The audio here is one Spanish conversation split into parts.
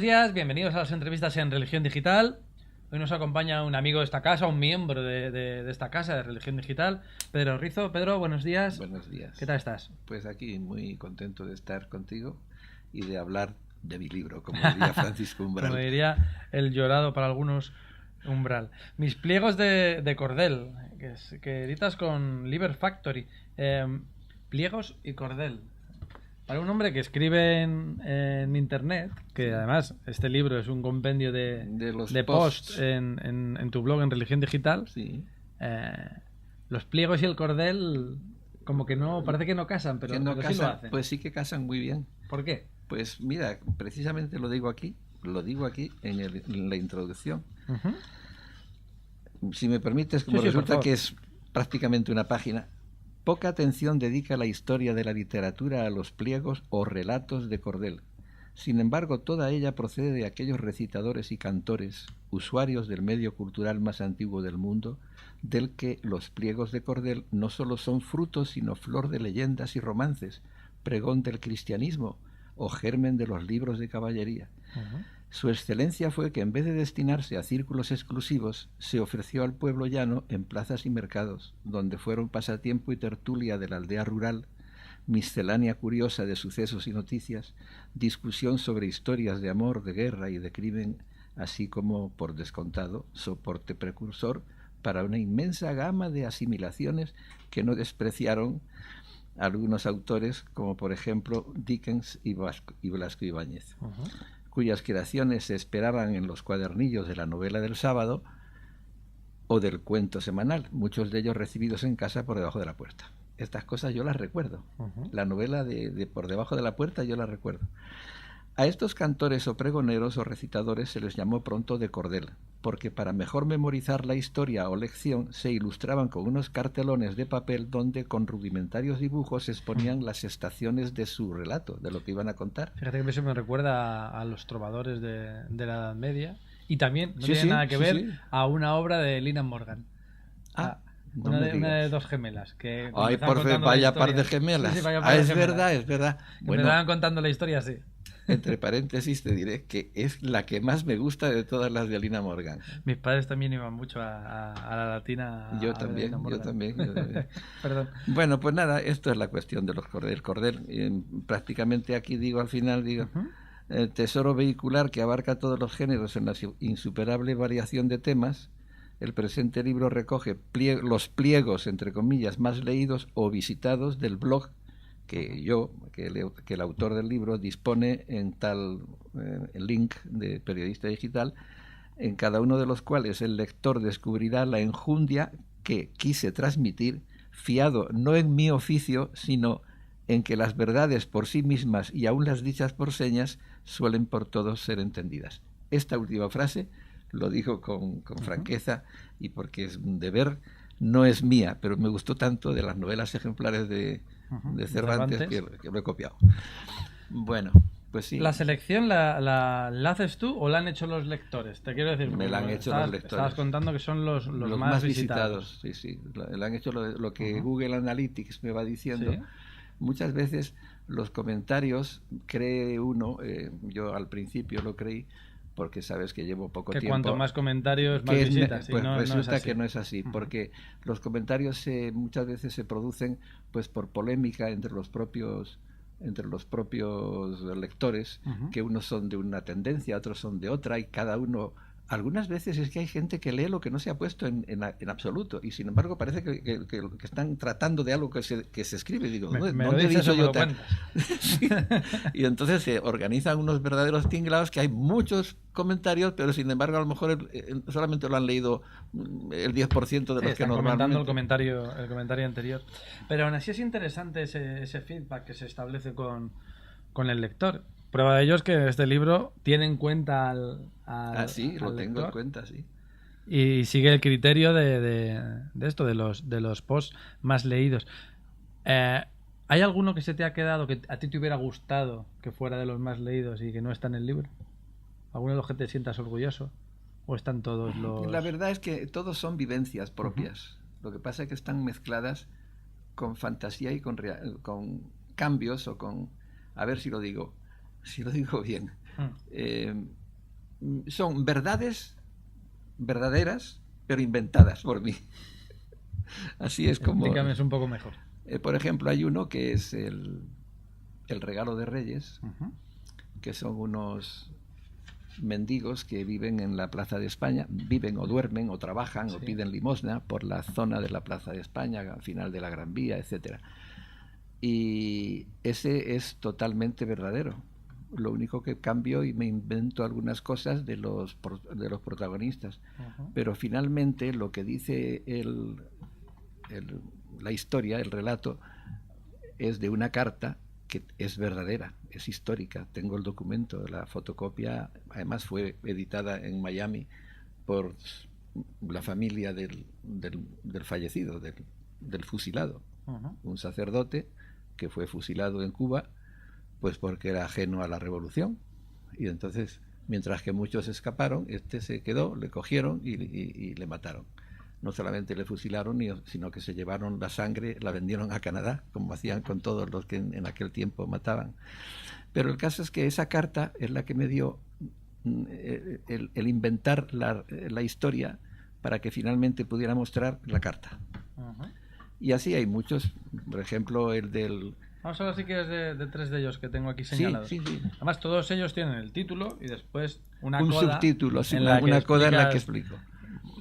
buenos días, bienvenidos a las entrevistas en Religión Digital. Hoy nos acompaña un amigo de esta casa, un miembro de esta casa de Religión Digital, Pedro Rizo. Pedro, buenos días. Buenos días. ¿Qué tal estás? Pues aquí muy contento de estar contigo y de hablar de mi libro, como diría Francisco Umbral. Como diría el llorado para algunos Umbral. Mis pliegos de cordel, que editas con Liber Factory. Pliegos y cordel. Para un hombre que escribe en internet, que además este libro es un compendio de posts en tu blog en Religión Digital, sí. Los pliegos y el cordel como que no, parece que no casan, pero no casan, sí lo hacen. Pues sí que casan muy bien. ¿Por qué? Pues mira, precisamente lo digo aquí en la introducción. Si me permites, como resulta que es prácticamente una página. Poca atención dedica la historia de la literatura a los pliegos o relatos de cordel. Sin embargo, toda ella procede de aquellos recitadores y cantores, usuarios del medio cultural más antiguo del mundo, del que los pliegos de cordel no solo son frutos, sino flor de leyendas y romances, pregón del cristianismo o germen de los libros de caballería. Su excelencia fue que en vez de destinarse a círculos exclusivos, se ofreció al pueblo llano en plazas y mercados, donde fueron pasatiempo y tertulia de la aldea rural, miscelánea curiosa de sucesos y noticias, discusión sobre historias de amor, de guerra y de crimen, así como, por descontado, soporte precursor para una inmensa gama de asimilaciones que no despreciaron algunos autores, como por ejemplo Dickens y Blasco Ibáñez, cuyas creaciones se esperaban en los cuadernillos de la novela del sábado o del cuento semanal, muchos de ellos recibidos en casa por debajo de la puerta. Estas cosas yo las recuerdo. La novela de por debajo de la puerta yo la recuerdo. A estos cantores o pregoneros o recitadores se les llamó pronto de cordel, porque para mejor memorizar la historia o lección se ilustraban con unos cartelones de papel donde con rudimentarios dibujos se exponían las estaciones de su relato, de lo que iban a contar. Fíjate que eso me recuerda a los trovadores de la Edad Media y también no tiene nada que ver a una obra de Lina Morgan. Una de dos gemelas. Ay, por fin, vaya par de gemelas. Sí, vaya par de gemelas. Es verdad. Bueno, me estaban contando la historia así. Entre paréntesis te diré que es la que más me gusta de todas las de Lina Morgan. Mis padres también iban mucho a la latina. Yo también. Perdón. Bueno, pues nada, esto es la cuestión de los cordel. Prácticamente aquí digo, tesoro vehicular que abarca todos los géneros en la insuperable variación de temas. El presente libro recoge los pliegos, entre comillas, más leídos o visitados del blog que el autor del libro dispone en tal link de Periodista Digital, en cada uno de los cuales el lector descubrirá la enjundia que quise transmitir, fiado no en mi oficio, sino en que las verdades por sí mismas y aun las dichas por señas suelen por todos ser entendidas. Esta última frase lo dijo con franqueza y porque es un deber, no es mía, pero me gustó tanto de las novelas ejemplares de Cervantes que lo he copiado. Bueno, pues sí. ¿La selección la haces tú o la han hecho los lectores? Te quiero decir, me la han hecho los lectores. Estabas contando que son los más visitados. Sí. La han hecho lo que Google Analytics me va diciendo. ¿Sí? Muchas veces los comentarios cree uno, yo al principio lo creí, porque sabes que llevo poco tiempo. Cuanto más comentarios, más visitas. Pues resulta que no es así, porque los comentarios muchas veces se producen pues por polémica entre los propios lectores, que unos son de una tendencia, otros son de otra, y cada uno... Algunas veces es que hay gente que lee lo que no se ha puesto en absoluto, y sin embargo parece que están tratando de algo que se escribe. Digo, ¿dónde he dicho yo tal? Sí. Y entonces se organizan unos verdaderos tinglados, que hay muchos comentarios, pero sin embargo a lo mejor solamente lo han leído el 10% de los que normalmente... el comentario anterior. Pero aún así es interesante ese feedback que se establece con el lector. Prueba de ello es que este libro tiene en cuenta sí, lo tengo en cuenta, sí. Y sigue el criterio de esto, de los posts más leídos. ¿Hay alguno que se te ha quedado que a ti te hubiera gustado que fuera de los más leídos y que no está en el libro? ¿Alguno de los que te sientas orgulloso? ¿O están todos los...? La verdad es que todos son vivencias propias. Lo que pasa es que están mezcladas con fantasía y con cambios o con... A ver si lo digo bien. son verdades verdaderas, pero inventadas por mí. Así es como... Explícame, es un poco mejor. Por ejemplo, hay uno que es el regalo de Reyes, que son unos mendigos que viven en la Plaza de España, viven o duermen o trabajan o piden limosna por la zona de la Plaza de España, al final de la Gran Vía, etcétera. Y ese es totalmente verdadero. Lo único que cambio y me invento algunas cosas de los protagonistas. Pero finalmente lo que dice la historia, el relato, es de una carta que es verdadera, es histórica. Tengo el documento, la fotocopia, además fue editada en Miami por la familia del fallecido, del fusilado, un sacerdote que fue fusilado en Cuba, pues porque era ajeno a la revolución. Y entonces, mientras que muchos escaparon, este se quedó, le cogieron y le mataron. No solamente le fusilaron, sino que se llevaron la sangre, la vendieron a Canadá, como hacían con todos los que en aquel tiempo mataban. Pero el caso es que esa carta es la que me dio el inventar la historia para que finalmente pudiera mostrar la carta. Y así hay muchos, por ejemplo, el del... Vamos a hablar si quieres de tres de ellos que tengo aquí señalados. Sí. Además, todos ellos tienen el título y después un subtítulo, una coda en la que explico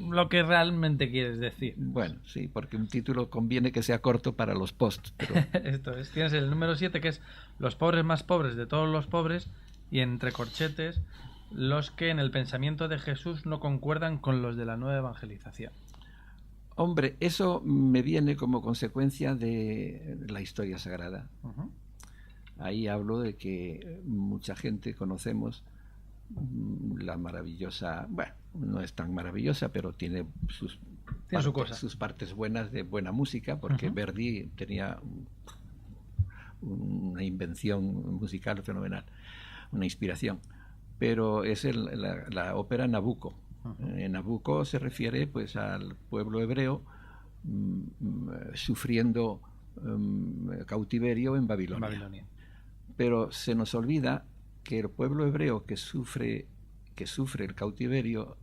lo que realmente quieres decir. Bueno, sí, porque un título conviene que sea corto para los posts. Pero... Esto es. Tienes el número 7, que es los pobres más pobres de todos los pobres, y entre corchetes, los que en el pensamiento de Jesús no concuerdan con los de la nueva evangelización. Hombre, eso me viene como consecuencia de la historia sagrada. Ahí hablo de que mucha gente conocemos la maravillosa, bueno, no es tan maravillosa, pero tiene sus partes buenas de buena música, porque Verdi tenía una invención musical fenomenal, una inspiración. Pero es la ópera Nabucco. Nabucco se refiere pues al pueblo hebreo sufriendo cautiverio en Babilonia. Pero se nos olvida que el pueblo hebreo que sufre el cautiverio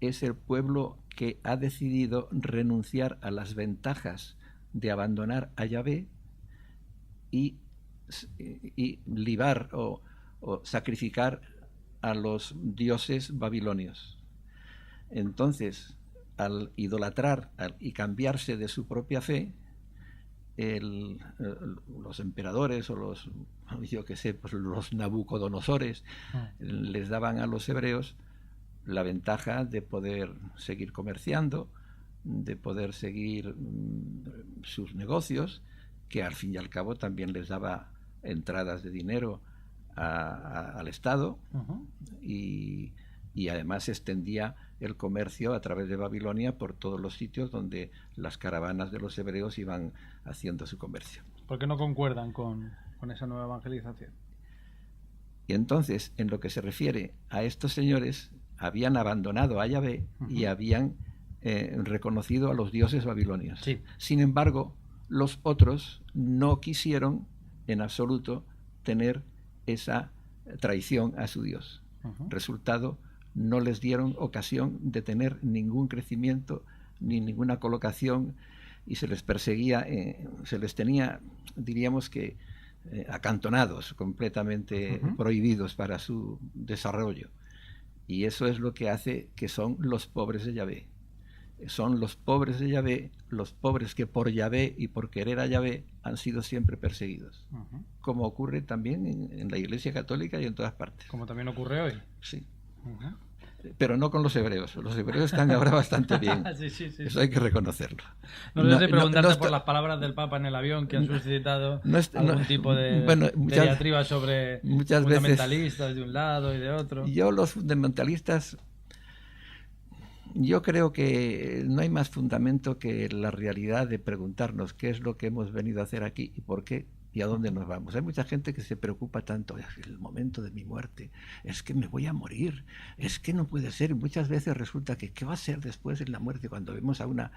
es el pueblo que ha decidido renunciar a las ventajas de abandonar a Yahvé y libar o sacrificar a los dioses babilonios. Entonces, al idolatrar y cambiarse de su propia fe, los emperadores o los Nabucodonosores les daban a los hebreos la ventaja de poder seguir comerciando, de poder seguir sus negocios, que al fin y al cabo también les daba entradas de dinero al Estado, y además extendía el comercio a través de Babilonia por todos los sitios donde las caravanas de los hebreos iban haciendo su comercio. ¿Por qué no concuerdan con esa nueva evangelización? Y entonces, en lo que se refiere a estos señores, habían abandonado a Yahvé y habían reconocido a los dioses babilonios. Sí. Sin embargo, los otros no quisieron en absoluto tener esa traición a su Dios. Resultado, no les dieron ocasión de tener ningún crecimiento ni ninguna colocación, y se les perseguía, se les tenía, diríamos que, acantonados, completamente prohibidos para su desarrollo. Y eso es lo que hace que son los pobres de Yahvé. Son los pobres de Yahvé, los pobres que por Yahvé y por querer a Yahvé han sido siempre perseguidos. Como ocurre también en la Iglesia Católica y en todas partes. Como también ocurre hoy. Sí. Pero no con los hebreos. Los hebreos están ahora bastante bien. Sí. Eso hay que reconocerlo. No sé preguntarte por las palabras del Papa en el avión, que han suscitado algún tipo de diatriba sobre fundamentalistas veces, de un lado y de otro. Los fundamentalistas, yo creo que no hay más fundamento que la realidad de preguntarnos qué es lo que hemos venido a hacer aquí y por qué, ¿Y a dónde nos vamos? Hay mucha gente que se preocupa tanto, el momento de mi muerte, es que me voy a morir, es que no puede ser. Y muchas veces resulta que ¿qué va a ser después de la muerte? Cuando vemos a una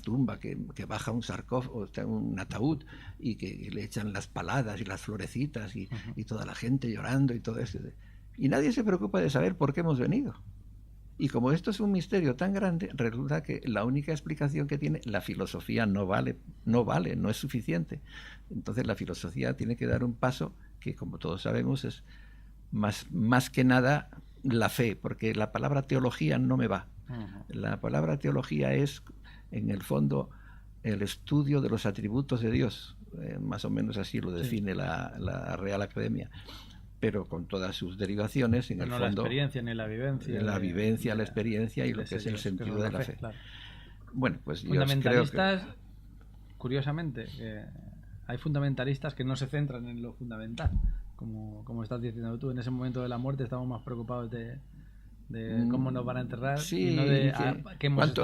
tumba que baja un sarcófago, un ataúd, y que le echan las paladas y las florecitas y toda la gente llorando y todo eso. Y nadie se preocupa de saber por qué hemos venido. Y como esto es un misterio tan grande, resulta que la única explicación que tiene la filosofía no vale, no es suficiente. Entonces la filosofía tiene que dar un paso que, como todos sabemos, es más que nada la fe, porque la palabra teología no me va. La palabra teología es, en el fondo, el estudio de los atributos de Dios. Más o menos así lo define la Real Academia, pero con todas sus derivaciones, en el fondo... la experiencia ni la vivencia. La vivencia, la experiencia y lo que es el sentido de la fe. Claro. Bueno, pues fundamentalistas, yo creo que... curiosamente, hay fundamentalistas que no se centran en lo fundamental. Como estás diciendo tú, en ese momento de la muerte estamos más preocupados de cómo nos van a enterrar, y no de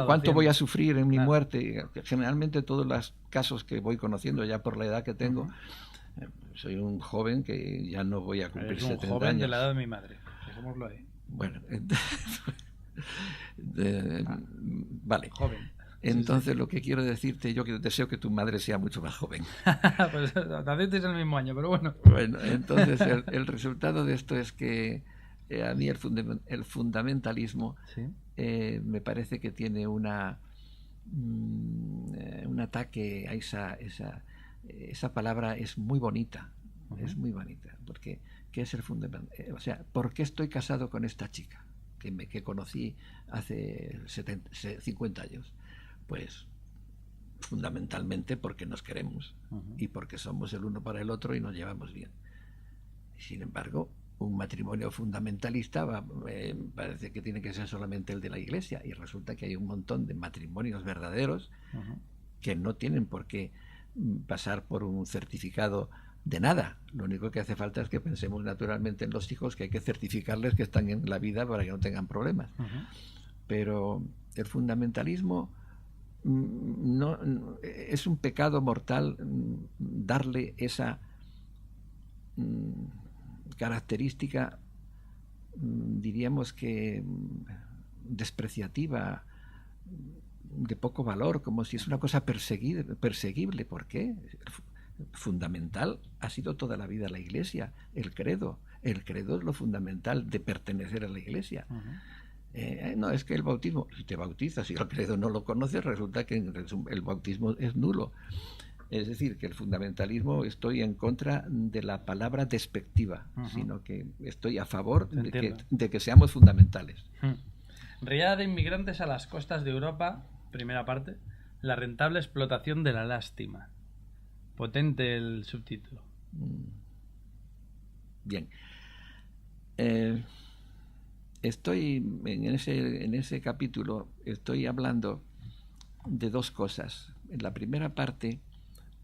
cuánto voy a sufrir en mi muerte. Generalmente todos los casos que voy conociendo ya por la edad que tengo... Soy un joven que ya no voy a cumplir 70 años. Un joven de la edad de mi madre, dejémoslo ahí. Bueno, vale. Joven. Entonces, lo que quiero decirte, yo que deseo que tu madre sea mucho más joven. Pues nacisteis en el mismo año, pero bueno. Bueno, entonces el resultado de esto es que a mí el fundamentalismo me parece que tiene un ataque a esa palabra. Es muy bonita, es muy bonita, porque ¿qué es el fundamental? O sea, ¿por qué estoy casado con esta chica que conocí hace 50 años? Pues fundamentalmente porque nos queremos y porque somos el uno para el otro y nos llevamos bien. Sin embargo, un matrimonio fundamentalista parece que tiene que ser solamente el de la Iglesia, y resulta que hay un montón de matrimonios verdaderos que no tienen por qué pasar por un certificado de nada. Lo único que hace falta es que pensemos naturalmente en los hijos, que hay que certificarles que están en la vida para que no tengan problemas. Pero el fundamentalismo no es un pecado mortal, darle esa característica, diríamos que despreciativa, de poco valor, como si es una cosa perseguible. ¿Por qué? Fundamental ha sido toda la vida la Iglesia, el credo es lo fundamental de pertenecer a la Iglesia. No, es que el bautismo, si te bautizas y el credo no lo conoces, resulta que el bautismo es nulo. Es decir, que el fundamentalismo, estoy en contra de la palabra despectiva, sino que estoy a favor de que seamos fundamentales. Riada de inmigrantes a las costas de Europa, primera parte, la rentable explotación de la lástima. Potente el subtítulo. Bien. Estoy en ese capítulo, estoy hablando de dos cosas. En la primera parte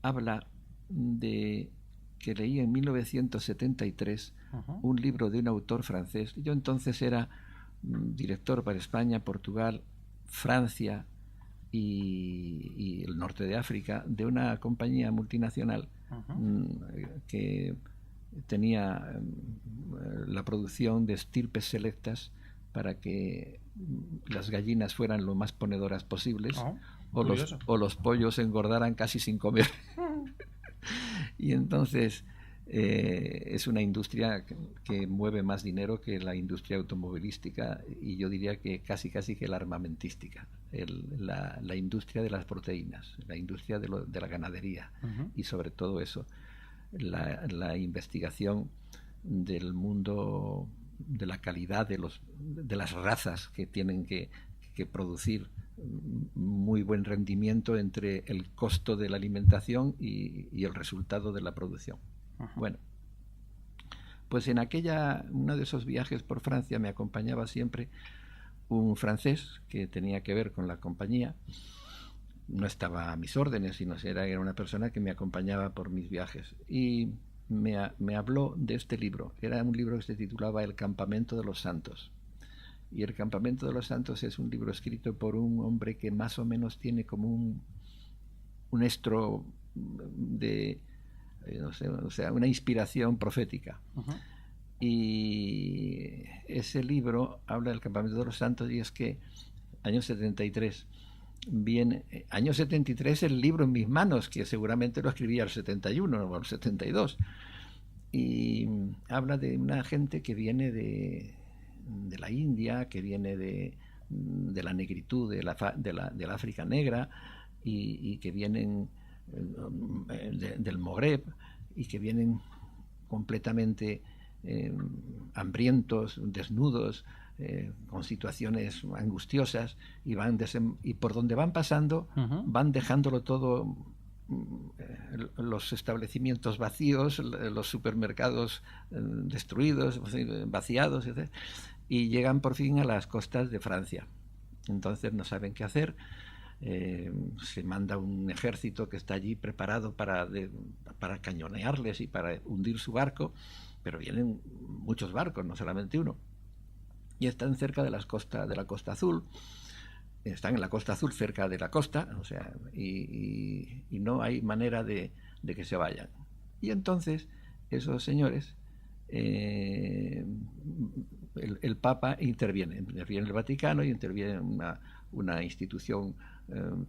habla de que leí en 1973 un libro de un autor francés. Yo entonces era director para España, Portugal, Francia y el norte de África, de una compañía multinacional que tenía la producción de estirpes selectas para que las gallinas fueran lo más ponedoras posibles, o los pollos engordaran casi sin comer. Y entonces es una industria que mueve más dinero que la industria automovilística, y yo diría que casi que la armamentística, la industria de las proteínas, la industria de la ganadería, y sobre todo eso, la investigación del mundo de la calidad de las razas que tienen que producir muy buen rendimiento entre el costo de la alimentación y el resultado de la producción. Bueno, pues en uno de esos viajes por Francia me acompañaba siempre un francés que tenía que ver con la compañía. No estaba a mis órdenes, sino era una persona que me acompañaba por mis viajes, y me habló de este libro. Era un libro que se titulaba El Campamento de los Santos, y El Campamento de los Santos es un libro escrito por un hombre que más o menos tiene como un estro de no sé, o sea, una inspiración profética. Ujú. Y ese libro habla del campamento de los santos, y es que año 73 viene, año 73 el libro en mis manos, que seguramente lo escribía el 71 o el 72, y habla de una gente que viene de la India, que viene de la negritud, del África negra, y que vienen del Magreb, y que vienen completamente hambrientos, desnudos, con situaciones angustiosas, y y por donde van pasando van dejándolo todo, los establecimientos vacíos, los supermercados destruidos, vaciados, etc. Y llegan por fin a las costas de Francia. Entonces no saben qué hacer. Se manda un ejército que está allí preparado para cañonearles y para hundir su barco, pero vienen muchos barcos, no solamente uno, y están cerca de la Costa Azul. Están en la Costa Azul, cerca de la costa, o sea, y no hay manera de que se vayan. Y entonces esos señores, el Papa interviene el Vaticano, y interviene una institución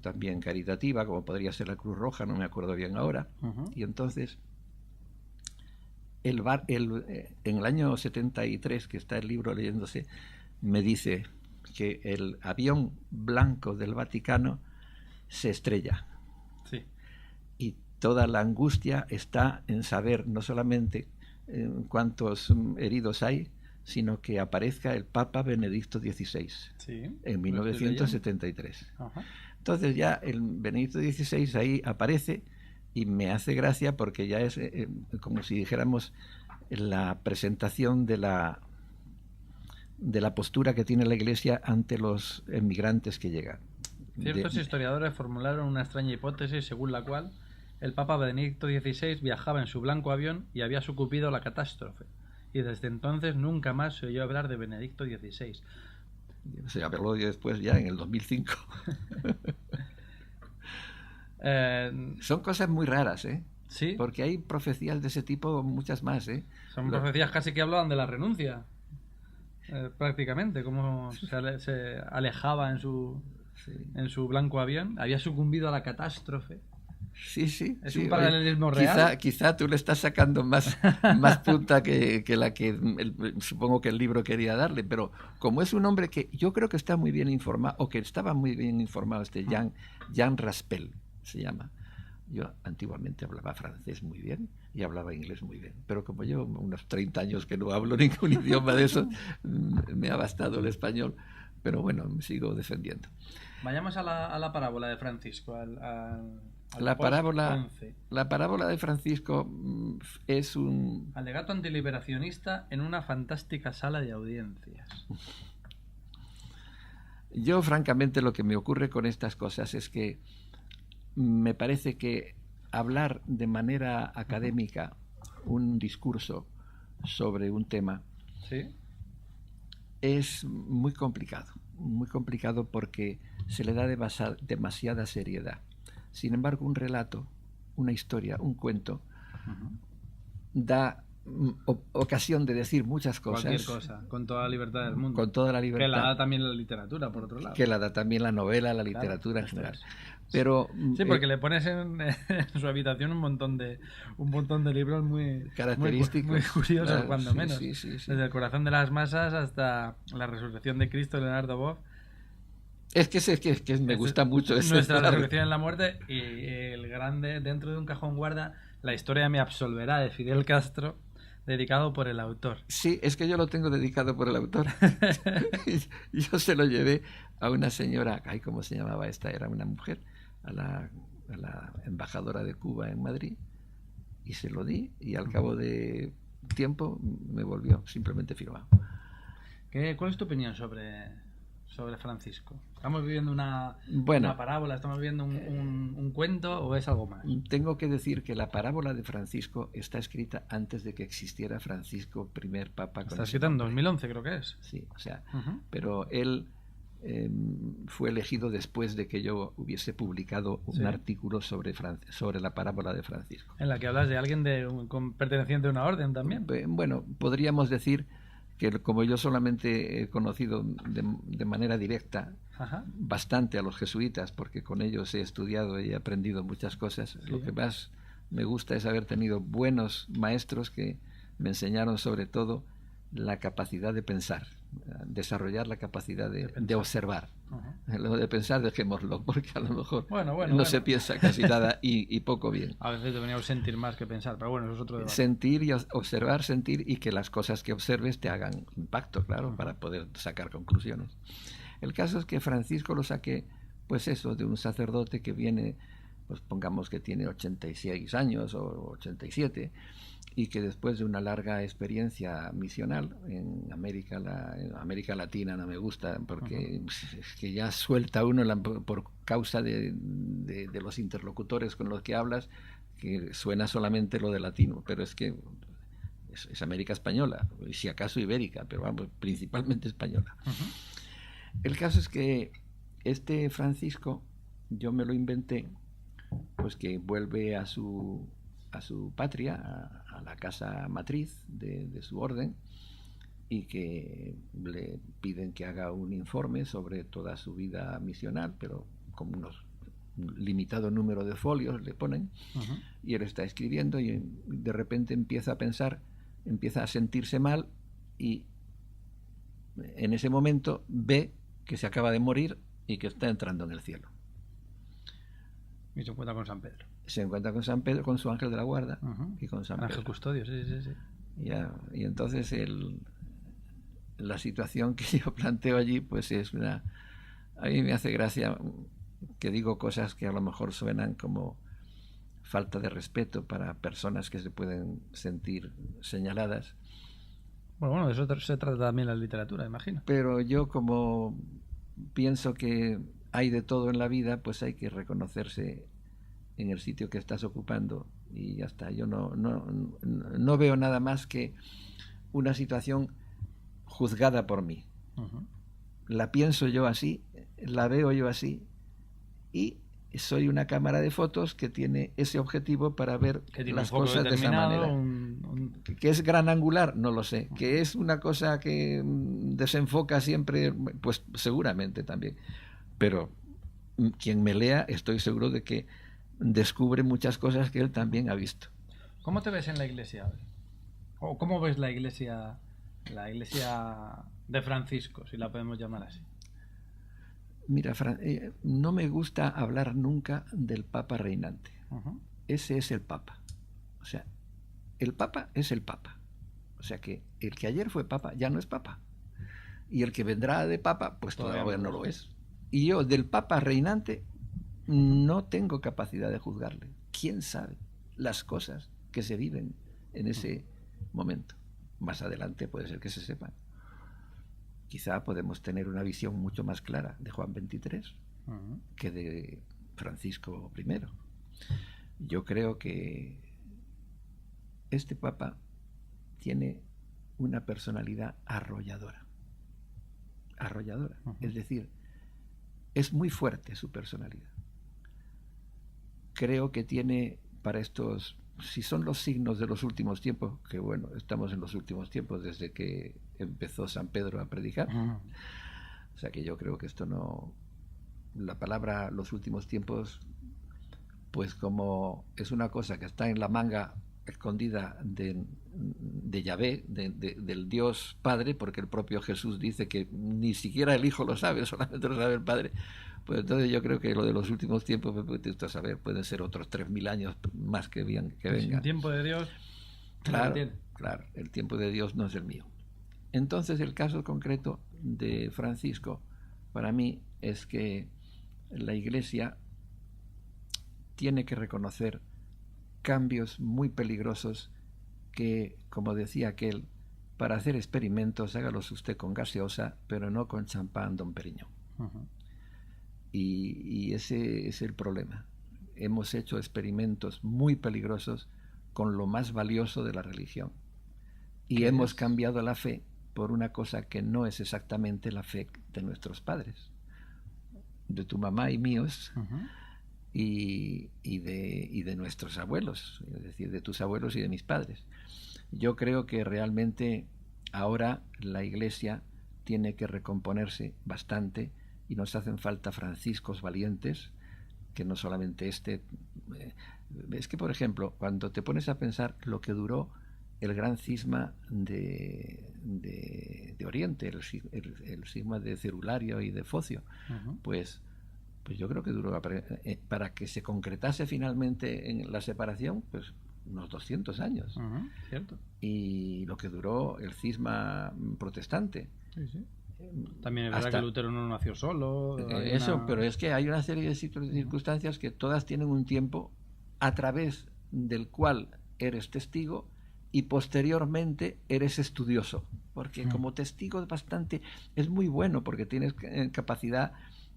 también caritativa, como podría ser la Cruz Roja, no me acuerdo bien ahora. Y entonces en el año 73, que está el libro leyéndose, me dice que el avión blanco del Vaticano se estrella. Sí. Y toda la angustia está en saber no solamente cuántos heridos hay, sino que aparezca el Papa Benedicto XVI, Sí, en 1973. Ajá. Entonces ya el Benedicto XVI ahí aparece, y me hace gracia porque ya es como si dijéramos la presentación de la postura que tiene la Iglesia ante los emigrantes que llegan. Ciertos historiadores formularon una extraña hipótesis según la cual el Papa Benedicto XVI viajaba en su blanco avión y había sucumbido a la catástrofe, y desde entonces nunca más se oyó hablar de Benedicto XVI. Se habló después, ya en el 2005. Son cosas muy raras, ¿eh? Sí. Porque hay profecías de ese tipo, muchas más, ¿eh? Son profecías casi que hablaban de la renuncia, prácticamente, como se alejaba en su blanco avión, había sucumbido a la catástrofe. Sí, sí. Es sí, un paralelismo real. Quizá tú le estás sacando más punta que la que supongo que el libro quería darle, pero como es un hombre que yo creo que está muy bien informado, o que estaba muy bien informado, Jean Raspel se llama. Yo antiguamente hablaba francés muy bien y hablaba inglés muy bien, pero como yo unos 30 años que no hablo ningún idioma de esos, me ha bastado el español, pero bueno, me sigo defendiendo. Vayamos a la parábola de Francisco, la parábola de Francisco es un alegato antiliberacionista en una fantástica sala de audiencias. Yo, francamente, lo que me ocurre con estas cosas es que me parece que hablar de manera académica un discurso sobre un tema, ¿sí?, es muy complicado porque se le da demasiada seriedad. Sin embargo, un relato, una historia, un cuento, da ocasión de decir muchas cosas. Cualquier cosa, con toda la libertad del mundo. Con toda la libertad. Que la da también la literatura, por otro lado. Que la da también la novela, la literatura, claro, en general. Pero, sí, porque le pones en su habitación un montón de libros muy característicos, muy curiosos, claro, cuando menos. Sí. Desde El corazón de las masas hasta La resurrección de Cristo de Leonardo Boff. Es que me gusta mucho eso. Nuestra resurrección en la muerte, y el grande Dentro de un cajón guarda La historia me absolverá, de Fidel Castro, dedicado por el autor. Sí, es que yo lo tengo dedicado por el autor. Yo se lo llevé a una señora, ¿cómo se llamaba esta? Era una mujer, a la embajadora de Cuba en Madrid, y se lo di, y al cabo de tiempo me volvió simplemente firmado. ¿Cuál es tu opinión sobre Francisco? ¿Estamos viviendo una parábola? ¿Estamos viviendo un cuento, o es algo más? Tengo que decir que la parábola de Francisco está escrita antes de que existiera Francisco, primer papa. Está escrita en 2011, creo que es. Sí, o sea, pero él fue elegido después de que yo hubiese publicado un artículo sobre la parábola de Francisco. En la que hablas de alguien perteneciente a una orden también. Bueno, podríamos decir que como yo solamente he conocido de manera directa bastante a los jesuitas, porque con ellos he estudiado y he aprendido muchas cosas, lo que más me gusta es haber tenido buenos maestros que me enseñaron sobre todo la capacidad de pensar, desarrollar la capacidad de observar. Lo de pensar dejémoslo, porque a lo mejor no se piensa casi nada y poco bien. A veces deberíamos sentir más que pensar, pero bueno, eso es otro debate. Sentir y observar, sentir, y que las cosas que observes te hagan impacto, claro, para poder sacar conclusiones. El caso es que Francisco lo saqué, pues eso, de un sacerdote que viene, pues pongamos que tiene 86 años o 87, y que después de una larga experiencia misional en América Latina, no me gusta porque es que ya suelta uno por causa de los interlocutores con los que hablas, que suena solamente lo de latino, pero es que es América española, y si acaso ibérica, pero vamos, principalmente española. El caso es que este Francisco, yo me lo inventé, pues que vuelve a su patria, a la casa matriz de su orden, y que le piden que haga un informe sobre toda su vida misional, pero con un limitado número de folios le ponen, y él está escribiendo y de repente empieza a pensar, empieza a sentirse mal, y en ese momento ve que se acaba de morir y que está entrando en el cielo. Y se encuentra con San Pedro. Se encuentra con San Pedro, con su ángel de la guarda, y con San Pedro. Ángel custodio, sí. Ya, y entonces la situación que yo planteo allí, pues es a mí me hace gracia que digo cosas que a lo mejor suenan como falta de respeto para personas que se pueden sentir señaladas. Bueno, de eso se trata también la literatura, imagino. Pero yo, como pienso que hay de todo en la vida, pues hay que reconocerse en el sitio que estás ocupando, y ya está. Yo no veo nada más que una situación juzgada por mí. La pienso yo así, la veo yo así, y soy una cámara de fotos que tiene ese objetivo para ver las cosas de esa manera. ¿Que es gran angular? No lo sé. ¿Que es una cosa que desenfoca siempre? Pues seguramente también. Pero quien me lea, estoy seguro de que descubre muchas cosas que él también ha visto. ¿Cómo te ves en la iglesia hoy? ¿O cómo ves la iglesia de Francisco, si la podemos llamar así? Mira, no me gusta hablar nunca del Papa reinante. Ese es el Papa. O sea, el Papa es el Papa. O sea que el que ayer fue Papa ya no es Papa. Y el que vendrá de Papa, pues todavía no lo es. Y yo del Papa reinante no tengo capacidad de juzgarle. ¿Quién sabe las cosas que se viven en ese momento? Más adelante puede ser que se sepan. Quizá podemos tener una visión mucho más clara de Juan XXIII que de Francisco I. Yo creo que este Papa tiene una personalidad arrolladora. Es decir, es muy fuerte su personalidad. Creo que tiene para estos, si son los signos de los últimos tiempos, que bueno, estamos en los últimos tiempos desde que empezó San Pedro a predicar. O sea que yo creo que esto no, la palabra los últimos tiempos, pues como es una cosa que está en la manga escondida de Yahvé, del Dios Padre, porque el propio Jesús dice que ni siquiera el Hijo lo sabe, solamente lo sabe el Padre. Pues entonces yo creo que lo de los últimos tiempos, pues, a saber, pueden ser otros 3000 años más que vengan. El tiempo de Dios. Claro, el tiempo de Dios no es el mío. Entonces el caso concreto de Francisco para mí es que la Iglesia tiene que reconocer cambios muy peligrosos que, como decía aquel, para hacer experimentos hágalos usted con gaseosa, pero no con champán Dom Periñón. Y ese es el problema. Hemos hecho experimentos muy peligrosos con lo más valioso de la religión. Y hemos cambiado la fe por una cosa que no es exactamente la fe de nuestros padres, de tu mamá y míos, y de nuestros abuelos, es decir, de tus abuelos y de mis padres. Yo creo que realmente ahora la Iglesia tiene que recomponerse bastante y nos hacen falta franciscos valientes, que no solamente es que, por ejemplo, cuando te pones a pensar lo que duró el gran cisma de Oriente, el cisma de Cerulario y de Focio, pues yo creo que duró para que se concretase finalmente en la separación, pues unos 200 años. Cierto. Y lo que duró el cisma protestante. Sí. También es verdad que Lutero no nació solo. Pero es que hay una serie de circunstancias que todas tienen un tiempo a través del cual eres testigo y posteriormente eres estudioso, porque como testigo es muy bueno, porque tienes capacidad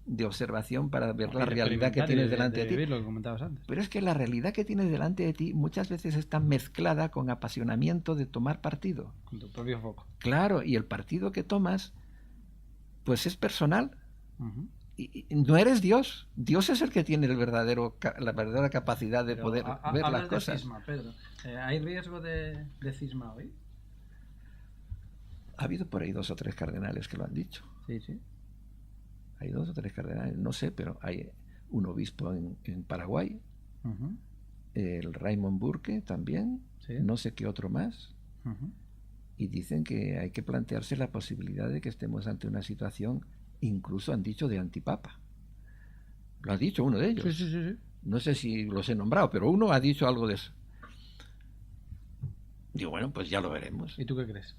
de observación para ver la realidad que tienes delante de ti. Lo que comentabas antes. Pero es que la realidad que tienes delante de ti muchas veces está mezclada con apasionamiento de tomar partido. Con tu propio foco. Claro, y el partido que tomas pues es personal. Y no eres Dios. Dios es el que tiene la verdadera capacidad de poder ver las cosas. Cisma, Pedro. ¿Hay riesgo de cisma hoy? Ha habido por ahí 2 o 3 cardenales que lo han dicho. Sí. Hay 2 o 3 cardenales, no sé, pero hay un obispo en Paraguay, el Raymond Burke también, no sé qué otro más, y dicen que hay que plantearse la posibilidad de que estemos ante una situación, incluso han dicho, de antipapa. Lo ha dicho uno de ellos. Sí. No sé si los he nombrado, pero uno ha dicho algo de eso. Digo, bueno, pues ya lo veremos. ¿Y tú qué crees?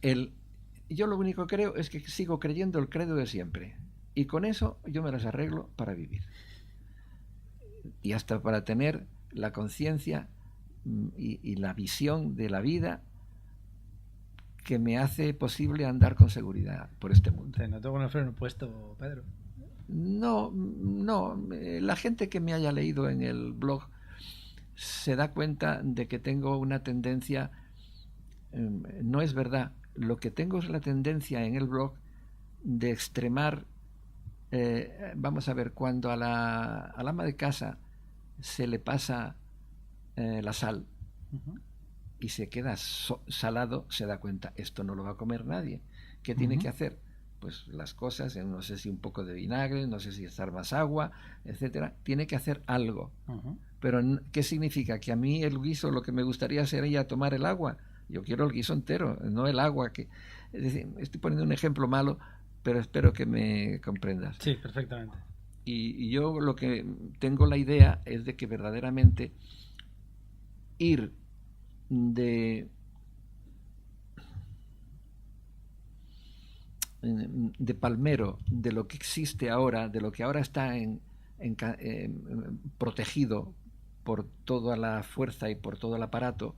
Yo lo único que creo es que sigo creyendo el credo de siempre. Y con eso yo me las arreglo para vivir. Y hasta para tener la conciencia y la visión de la vida que me hace posible andar con seguridad por este mundo. Te noto con el freno puesto, Pedro. No. La gente que me haya leído en el blog se da cuenta de que tengo una tendencia. No es verdad. Lo que tengo es la tendencia en el blog de extremar. Vamos a ver, cuando al ama de casa se le pasa la sal y se queda salado, se da cuenta, esto no lo va a comer nadie. ¿Qué tiene que hacer? Pues las cosas, no sé si un poco de vinagre, no sé si echar más agua, etcétera. Tiene que hacer algo. Pero ¿qué significa? Que a mí el guiso lo que me gustaría sería tomar el agua. Yo quiero el guiso entero, no el agua. Es decir, estoy poniendo un ejemplo malo, pero espero que me comprendas. Sí, perfectamente. Y yo lo que tengo la idea es de que verdaderamente ir de palmero de lo que existe ahora, de lo que ahora está protegido por toda la fuerza y por todo el aparato,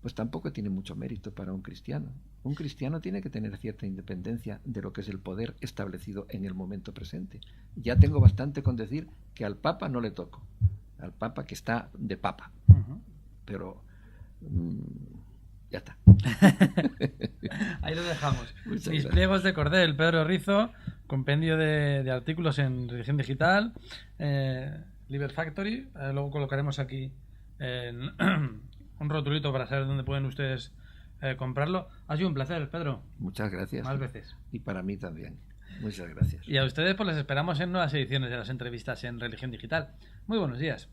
pues tampoco tiene mucho mérito para un cristiano. Un cristiano tiene que tener cierta independencia de lo que es el poder establecido en el momento presente. Ya tengo bastante con decir que al Papa no le toco, al Papa que está de Papa. Pero ya está. Ahí lo dejamos. Muchas Mis gracias. pliegos de Cordel, Pedro Rizo, compendio de artículos en Religión Digital, Liber Factory. Luego colocaremos aquí un rotulito para saber dónde pueden ustedes comprarlo. Ha sido un placer, Pedro. Muchas gracias. Más veces. Y para mí también. Muchas gracias. Y a ustedes pues les esperamos en nuevas ediciones de las entrevistas en Religión Digital. Muy buenos días.